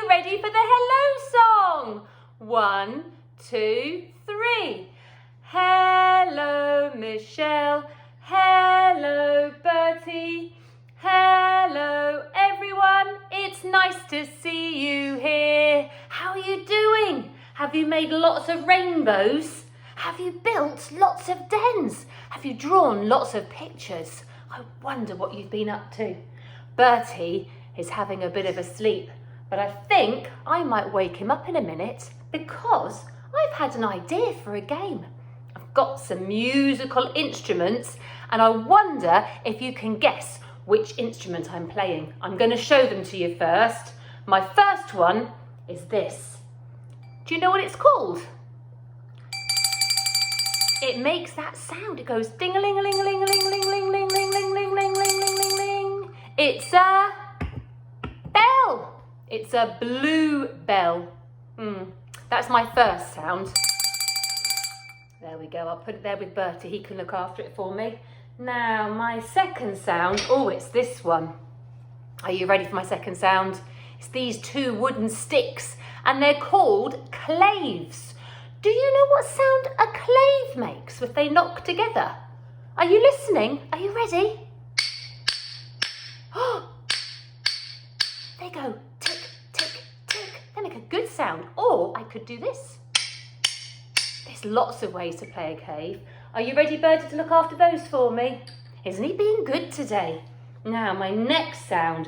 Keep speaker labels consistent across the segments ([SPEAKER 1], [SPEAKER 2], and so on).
[SPEAKER 1] you ready for the hello song? 1, 2, 3. Hello, Michelle. Hello, Bertie. Hello, everyone. It's nice to see you here. How are you doing? Have you made lots of rainbows? Have you built lots of dens? Have you drawn lots of pictures? I wonder what you've been up to. Bertie is having a bit of a sleep, but I think I might wake him up in a minute because I've had an idea for a game. I've got some musical instruments and I wonder if you can guess which instrument I'm playing. I'm going to show them to you first. My first one is this. Do you know what it's called? It makes that sound. It goes ding-a-ling-a-ling-a-ling-ling-ling-ling-ling-ling-ling-ling-ling-ling-ling-ling. It's a bell. It's a blue bell. That's my first sound. There we go. I'll put it there with Bertie. He can look after it for me. Now, my second sound. Oh, it's this one. Are you ready for my second sound? It's these two wooden sticks, and they're called claves. Do you know what sound a clave makes if they knock together? Are you listening? Are you ready? They go tick, tick, tick. They make a good sound. Or I could do this. There's lots of ways to play a clave. Are you ready, Bertie, to look after those for me? Isn't he being good today? Now, my next sound.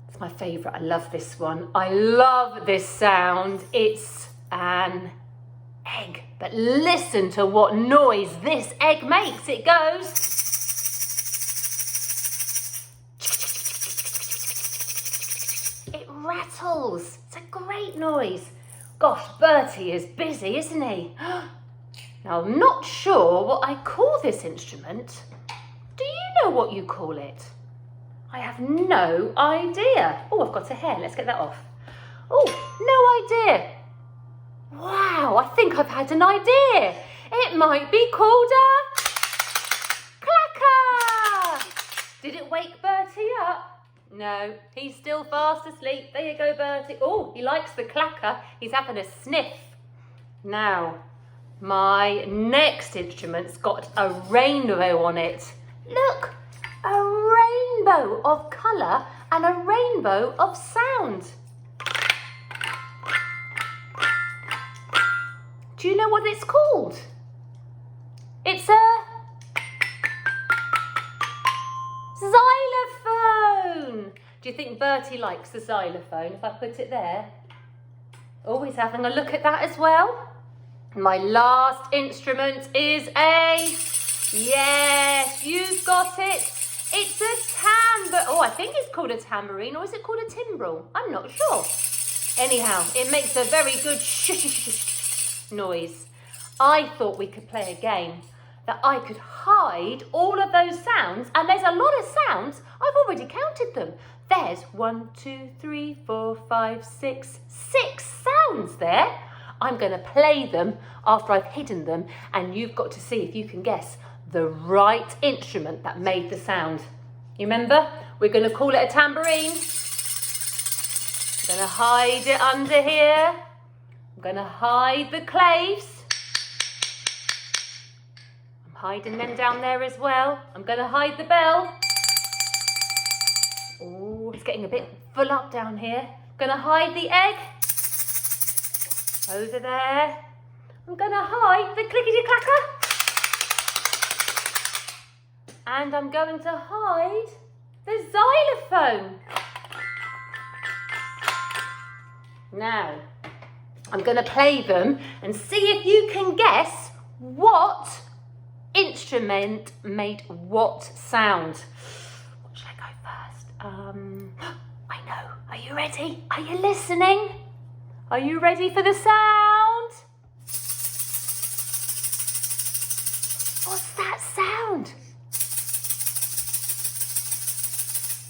[SPEAKER 1] It's my favourite. I love this one. I love this sound. It's an egg. But listen to what noise this egg makes. It goes. It rattles. It's a great noise. Gosh, Bertie is busy, isn't he? Now, I'm not sure what I call this instrument. Do you know what you call it? I have no idea. Oh, I've got a hair. Let's get that off. Oh, no idea. Wow, I think I've had an idea. It might be called a clacker. Did it wake Bertie up? No, he's still fast asleep. There you go, Bertie. Oh, he likes the clacker. He's having a sniff. Now, my next instrument's got a rainbow on it. Look, a rainbow of colour and a rainbow of sound. Do you know what it's called? It's a xylophone. Do you think Bertie likes the xylophone if I put it there? Oh, he's having a look at that as well. My last instrument is yes, you've got it. It's a oh, I think it's called a tambourine, or is it called a timbrel? I'm not sure. Anyhow, it makes a very good noise. I thought we could play a game that I could hide all of those sounds, and there's a lot of sounds. I've already counted them. There's 1, 2, 3, 4, 5, 6 sounds there. I'm going to play them after I've hidden them, and you've got to see if you can guess the right instrument that made the sound. You remember? We're going to call it a tambourine. I'm going to hide it under here. I'm going to hide the claves. I'm hiding them down there as well. I'm going to hide the bell. Oh, it's getting a bit full up down here. I'm going to hide the egg. Over there. I'm going to hide the clickety-clacker. And I'm going to hide the xylophone. Now, I'm going to play them and see if you can guess what instrument made what sound. What should I go first? I know. Are you ready? Are you listening? Are you ready for the sound? What's that sound?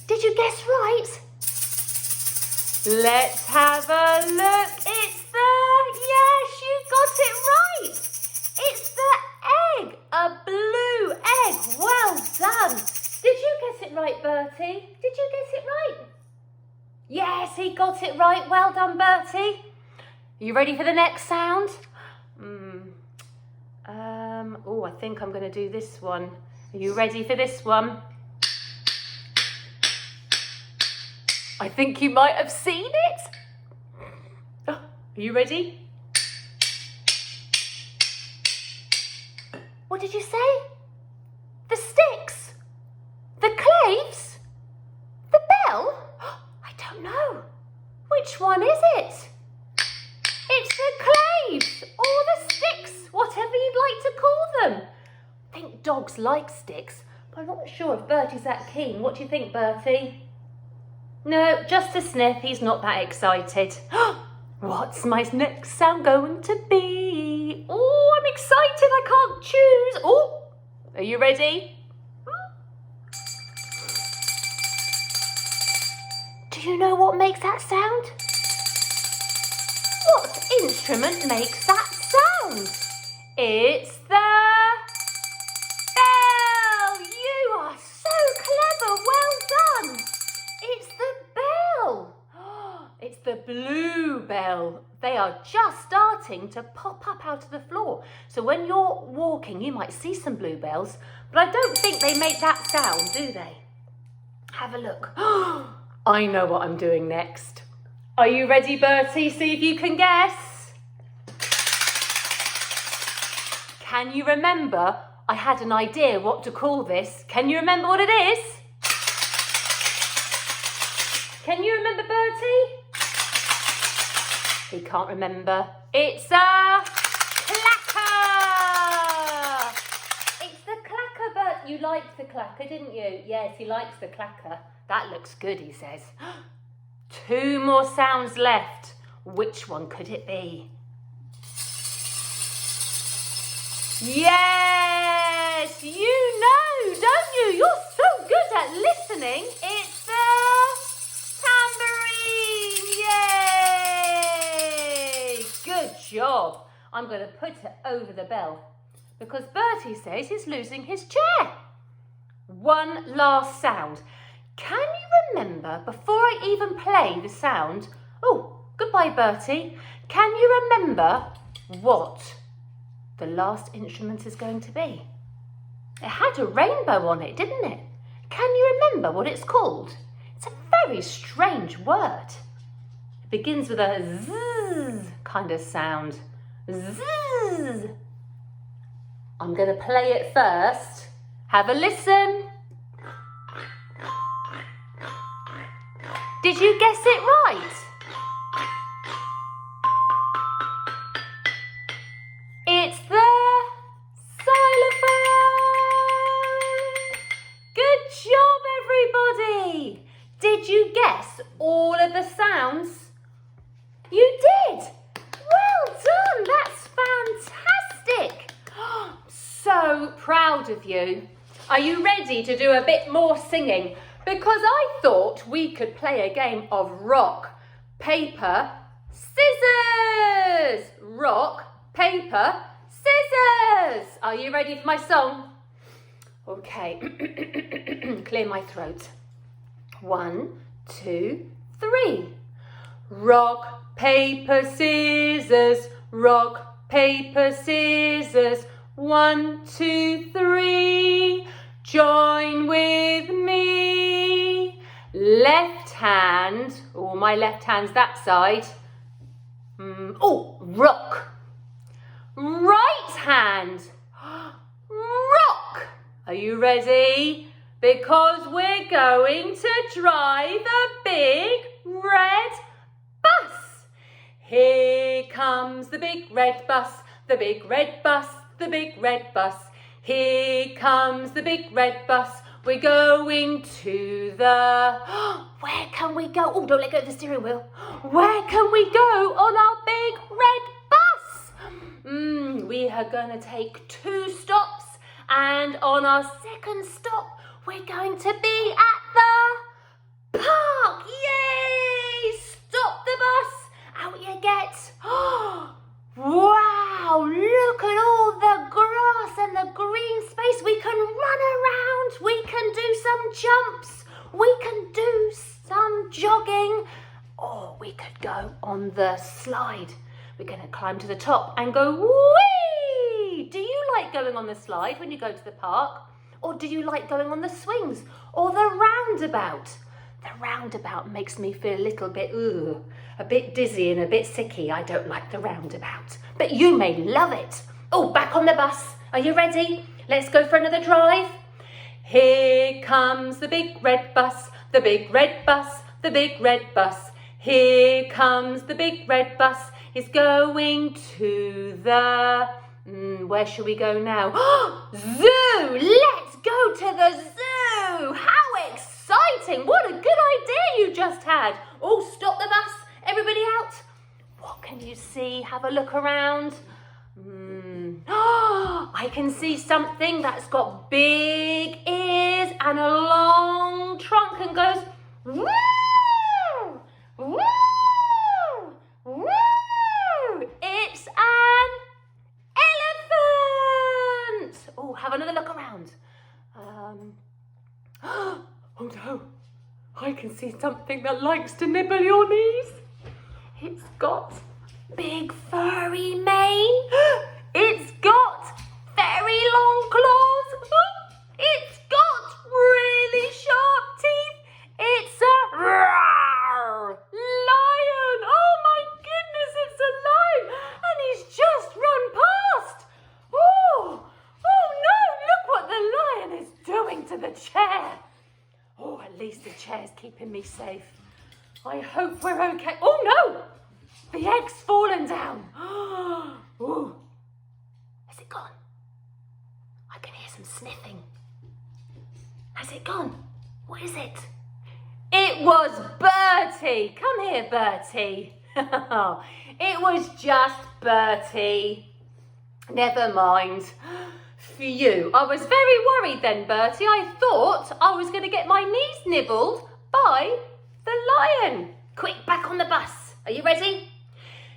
[SPEAKER 1] Did you guess right? Let's have a look. It's yes, you got it right. It's the egg, a blue egg. Well done. Did you guess it right, Bertie? Did you guess it right? Yes, he got it right. Well done, Bertie. Are you ready for the next sound? Oh, I think I'm going to do this one. Are you ready for this one? I think you might have seen it. Are you ready? What did you say? The sticks? The claves? The bell? I don't know. Which one is it? It's the claves or the sticks, whatever you'd like to call them. I think dogs like sticks, but I'm not sure if Bertie's that keen. What do you think, Bertie? No, just a sniff. He's not that excited. What's my next sound going to be? Oh, I'm excited. I can't choose. Oh, are you ready? Do you know what makes that sound? What instrument makes that sound? It's the bell. You are so clever. Well done. It's the bell. It's the bluebell. They are just starting to pop up out of the floor. So when you're walking, you might see some bluebells, but I don't think they make that sound, do they? Have a look. I know what I'm doing next. Are you ready, Bertie? See if you can guess. Can you remember? I had an idea what to call this. Can you remember what it is? Can you remember, Bertie? He can't remember. It's a clacker. It's the clacker, Bert. You liked the clacker, didn't you? Yes, he likes the clacker. That looks good, he says. 2 more sounds left. Which one could it be? Yes, you know, don't you? You're so good at listening. It's the tambourine. Yay! Good job. I'm going to put it over the bell because Bertie says he's losing his chair. One last sound. Can you remember, before I even play the sound, oh, goodbye, Bertie. Can you remember what the last instrument is going to be? It had a rainbow on it, didn't it? Can you remember what it's called? It's a very strange word. It begins with a zzz kind of sound. Zzz. I'm going to play it first. Have a listen. Did you guess it right? It's the xylophone. Good job, everybody. Did you guess all of the sounds? You did. Well done. That's fantastic. So proud of you. Are you ready to do a bit more singing? Because I thought we could play a game of rock, paper, scissors. Rock, paper, scissors. Are you ready for my song? Okay, clear my throat. 1, 2, 3. Rock, paper, scissors. Rock, paper, scissors. 1, 2, 3. Join with me. Left hand. Oh, my left hand's that side. Oh, rock. Right hand. Rock. Are you ready? Because we're going to drive a big red bus. Here comes the big red bus, the big red bus, the big red bus. Here comes the big red bus. We're going to the... Where can we go? Oh, don't let go of the steering wheel. Where can we go on our big red bus? We are going to take 2 stops. And on our second stop, we're going to be at the park. Yay! Stop the bus. Out you get. Wow, look at all the grass and the green space. We can run around, we can do some jumps, we can do some jogging. we could go on the slide. We're going to climb to the top and go whee! Do you like going on the slide when you go to the park? Or do you like going on the swings or the roundabout? The roundabout makes me feel a little bit, a bit dizzy and a bit sicky. I don't like the roundabout, but you may love it. Oh, back on the bus. Are you ready? Let's go for another drive. Here comes the big red bus, the big red bus, the big red bus. Here comes the big red bus. It's going to the... where shall we go now? Zoo! Let's go to the zoo! How exciting! What a good idea you just had. Oh, stop the bus. Everybody out. What can you see? Have a look around. I can see something that's got big ears and a long trunk and goes woo! Woo! Woo! It's an elephant! Oh, have another look around. Oh no, I can see something that likes to nibble your knees. It's got big furry mane. It's got very long claws. It's got really sharp teeth. It's a lion. Oh my goodness, it's a lion. And he's just run past. Oh no, look what the lion is doing to the chair. Oh, at least the chair's keeping me safe. I hope we're okay. Oh no, the egg's fallen down. Oh, has it gone? I can hear some sniffing. Has it gone? What is it? It was Bertie. Come here, Bertie. It was just Bertie. Never mind. Phew. I was very worried then, Bertie. I thought I was going to get my knees nibbled by the lion. Quick, back on the bus. Are you ready?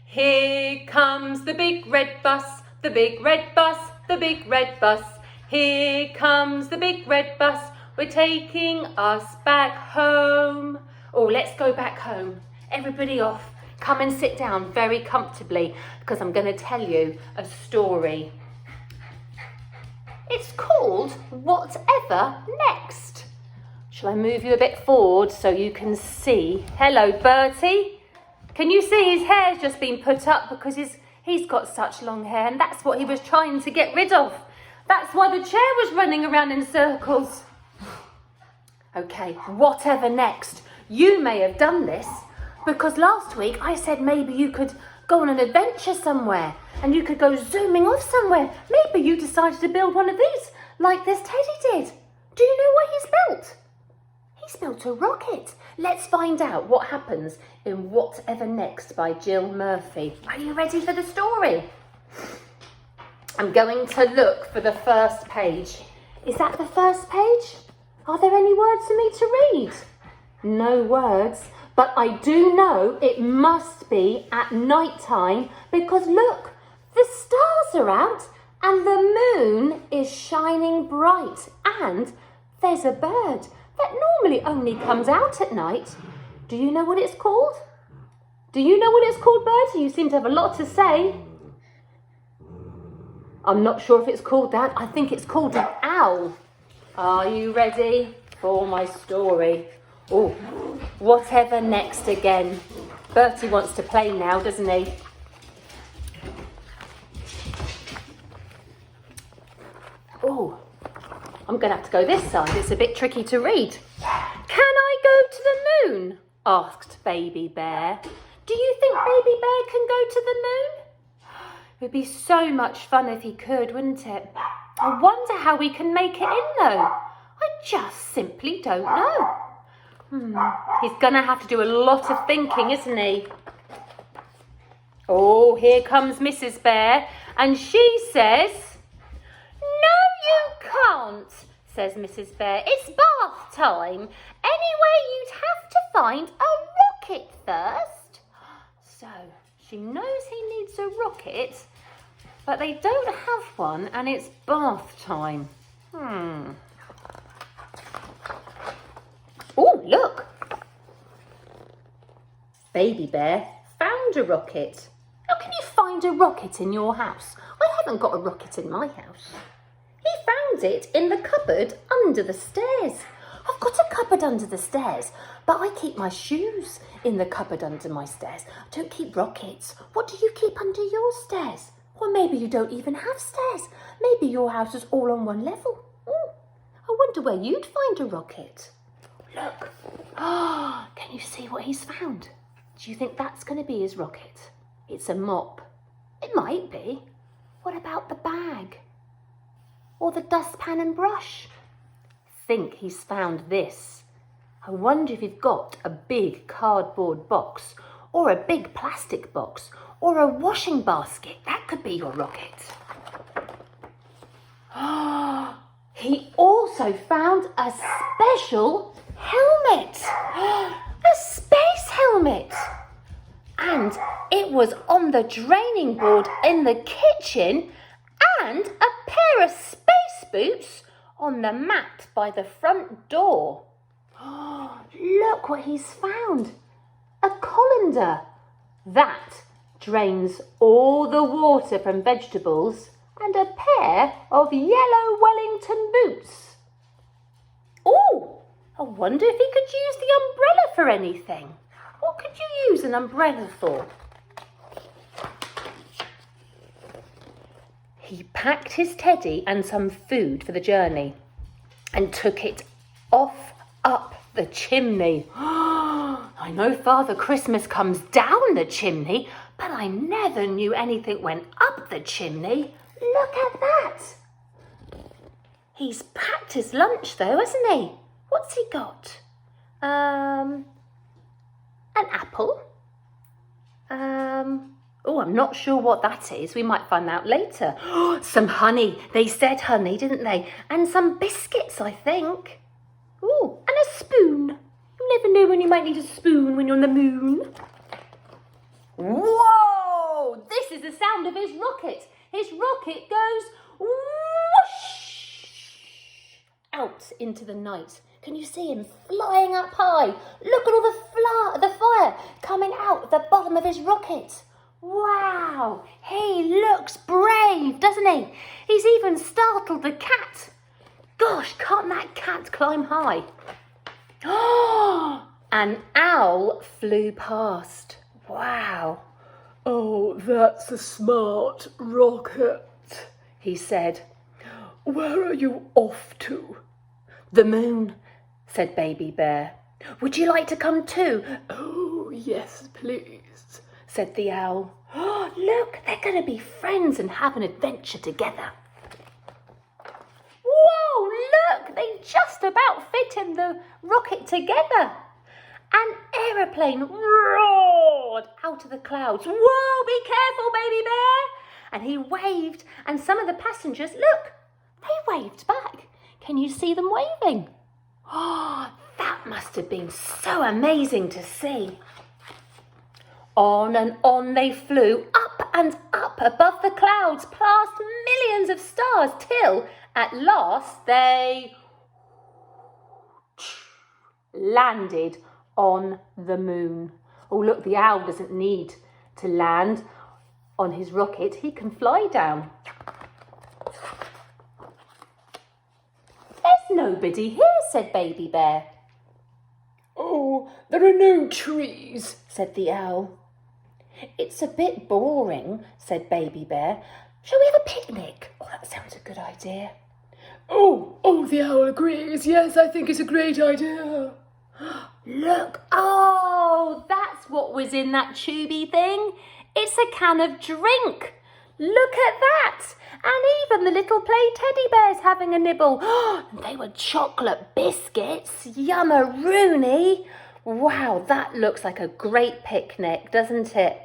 [SPEAKER 1] Here comes the big red bus, the big red bus, the big red bus. Here comes the big red bus. We're taking us back home. Oh, let's go back home. Everybody off. Come and sit down very comfortably because I'm going to tell you a story. It's called Whatever Next. Shall I move you a bit forward so you can see? Hello, Bertie. Can you see his hair's just been put up because he's got such long hair and that's what he was trying to get rid of. That's why the chair was running around in circles. Okay, whatever next. You may have done this because last week I said maybe you could go on an adventure somewhere and you could go zooming off somewhere. Maybe you decided to build one of these like this Teddy did. Do you know what he's built? He's built a rocket. Let's find out what happens in Whatever Next by Jill Murphy. Are you ready for the story? I'm going to look for the first page. Is that the first page? Are there any words for me to read? No words, but I do know it must be at night time because look, the stars are out and the moon is shining bright and there's a bird that normally only comes out at night. Do you know what it's called? Do you know what it's called, Bertie? You seem to have a lot to say. I'm not sure if it's called that. I think it's called an owl. Are you ready for my story? Oh, Whatever Next again. Bertie wants to play now, doesn't he? Oh, I'm going to have to go this side. It's a bit tricky to read. Can I go to the moon? Asked Baby Bear. Do you think Baby Bear can go to the moon? It would be so much fun if he could, wouldn't it? I wonder how we can make it in though. I just simply don't know. He's going to have to do a lot of thinking, isn't he? Oh, here comes Mrs. Bear and she says, "No, you can't," says Mrs. Bear. "It's bath time. Anyway, you'd have to find a rocket first." So she knows he needs a rocket, but they don't have one and it's bath time. Oh, look. Baby Bear found a rocket. How can you find a rocket in your house? I haven't got a rocket in my house. He found it in the cupboard under the stairs. I've got a cupboard under the stairs, but I keep my shoes in the cupboard under my stairs. I don't keep rockets. What do you keep under your stairs? Or maybe you don't even have stairs. Maybe your house is all on one level. I wonder where you'd find a rocket. Look. Can you see what he's found? Do you think that's going to be his rocket? It's a mop. It might be. What about the bag? Or the dustpan and brush? Think he's found this. I wonder if you've got a big cardboard box or a big plastic box or a washing basket. That could be your rocket. He also found a special helmet. A space helmet. And it was on the draining board in the kitchen, and a pair of space boots on the mat by the front door. Look what he's found. A colander. That drains all the water from vegetables, and a pair of yellow Wellington boots. Oh, I wonder if he could use the umbrella for anything. What could you use an umbrella for? He packed his teddy and some food for the journey and took it off up the chimney. I know Father Christmas comes down the chimney, but I never knew anything went up the chimney. Look at that. He's packed his lunch though, hasn't he? What's he got? An apple. I'm not sure what that is. We might find out later. Some honey. They said honey, didn't they? And some biscuits, I think. Oh, and a spoon. You never know when you might need a spoon when you're on the moon. Whoa! This is the sound of his rocket. His rocket goes whoosh out into the night. Can you see him flying up high? Look at all the fire coming out the bottom of his rocket. Wow, he looks brave, doesn't he? He's even startled the cat. Gosh, can't that cat climb high? An owl flew past. Wow.
[SPEAKER 2] Oh, that's a smart rocket,
[SPEAKER 1] he said.
[SPEAKER 2] Where are you off to?
[SPEAKER 1] The moon, said Baby Bear. Would you like to come too?
[SPEAKER 2] Oh, yes, please,
[SPEAKER 1] said the owl. Look, they're going to be friends and have an adventure together. Whoa, look, they just about fit in the rocket together. An aeroplane roared out of the clouds. Whoa, be careful, Baby Bear. And he waved, and some of the passengers, look, they waved back. Can you see them waving? Oh, that must have been so amazing to see. On and on they flew, up and up above the clouds, past millions of stars, till at last they landed on the moon. Oh, look, the owl doesn't need to land on his rocket. He can fly down. There's nobody here, said Baby Bear.
[SPEAKER 2] Oh, there are no trees,
[SPEAKER 1] said the owl. It's a bit boring, said Baby Bear. Shall we have a picnic? Oh, that sounds a good idea.
[SPEAKER 2] Oh, the owl agrees. Yes, I think it's a great idea.
[SPEAKER 1] Look, oh, that's what was in that tubey thing. It's a can of drink. Look at that. And even the little play teddy bear's having a nibble. They were chocolate biscuits. Yum-a-rooney. Wow, that looks like a great picnic, doesn't it?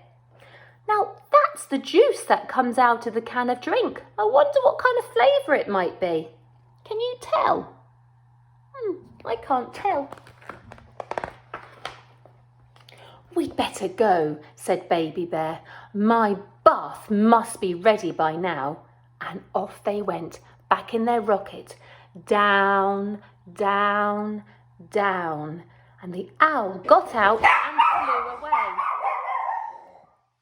[SPEAKER 1] Now, that's the juice that comes out of the can of drink. I wonder what kind of flavour it might be. Can you tell? I can't tell. We'd better go, said Baby Bear. My bath must be ready by now. And off they went, back in their rocket. Down, down, down. And the owl got out and flew away.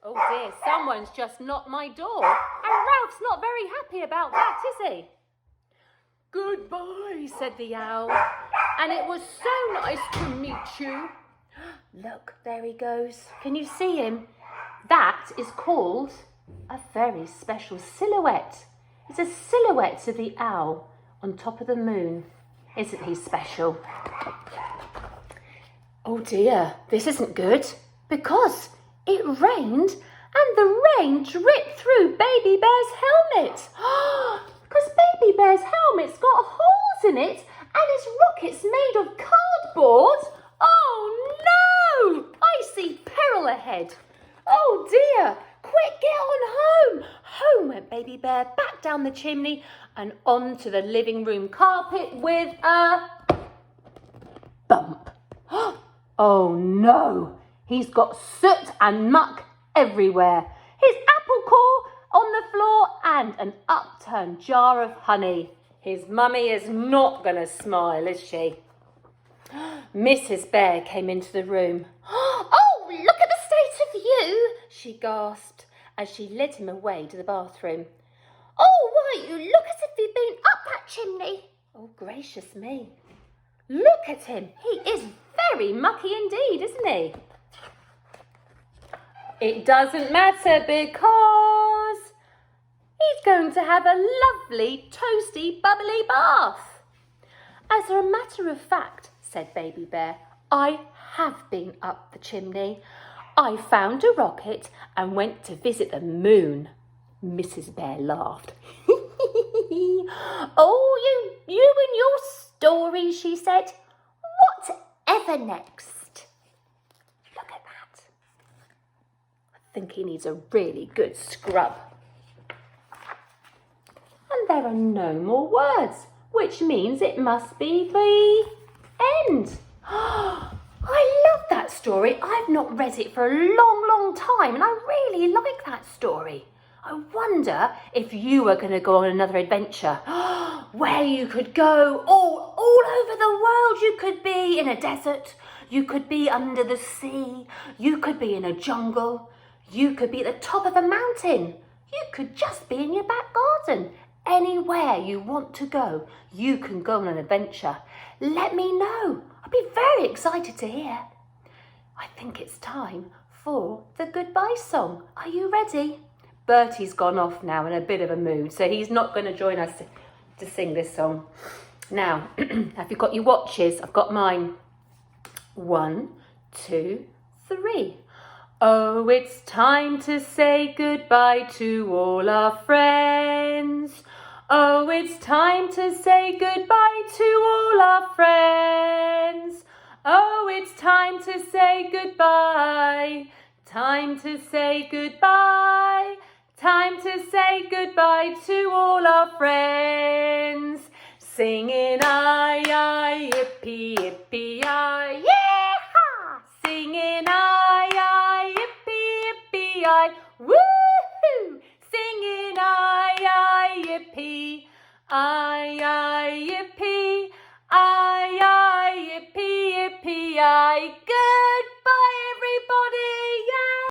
[SPEAKER 1] Oh dear, someone's just knocked my door. And Ralph's not very happy about that, is he?
[SPEAKER 2] Goodbye,
[SPEAKER 1] Said the owl. And it was so nice to meet you. Look, there he goes. Can you see him? That is called a very special silhouette. It's a silhouette of the owl on top of the moon. Isn't he special? Oh dear, this isn't good because it rained and the rain dripped through Baby Bear's helmet. Because Baby Bear's helmet's got holes in it and his rocket's made of cardboard. Oh no! I see peril ahead. Oh dear! Quick, get on home! Home went Baby Bear, back down the chimney and onto the living room carpet with a bump. Oh no! He's got soot and muck everywhere. His apple core on the floor and an upturned jar of honey. His mummy is not going to smile, is she? Mrs. Bear came into the room. Oh, look at the state of you, she gasped as she led him away to the bathroom. Oh, why, you look as if you've been up that chimney. Oh, gracious me. Look at him. He is very mucky indeed, isn't he? It doesn't matter because he's going to have a lovely, toasty, bubbly bath. As a matter of fact, said Baby Bear, I have been up the chimney. I found a rocket and went to visit the moon. Mrs. Bear laughed. Oh, you and your story, she said. Whatever next? Look at that. I think he needs a really good scrub. And there are no more words, which means it must be the end. I love that story. I've not read it for a long, long time, and I really like that story. I wonder if you were going to go on another adventure where you could go all over the world. You could be in a desert. You could be under the sea. You could be in a jungle. You could be at the top of a mountain. You could just be in your back garden. Anywhere you want to go, you can go on an adventure. Let me know. I'd be very excited to hear. I think it's time for the goodbye song. Are you ready? Bertie's gone off now in a bit of a mood, so he's not going to join us to sing this song. Now, have you got your watches? I've got mine. 1, 2, 3. Oh, it's time to say goodbye to all our friends. Oh, it's time to say goodbye to all our friends. Oh, it's time to say goodbye. Time to say goodbye. Time to say goodbye to all our friends. Singing aye, yippee, yippee, aye, yeah! Singing aye, yippee, yippee, aye, woohoo! Singing aye, yippee, aye.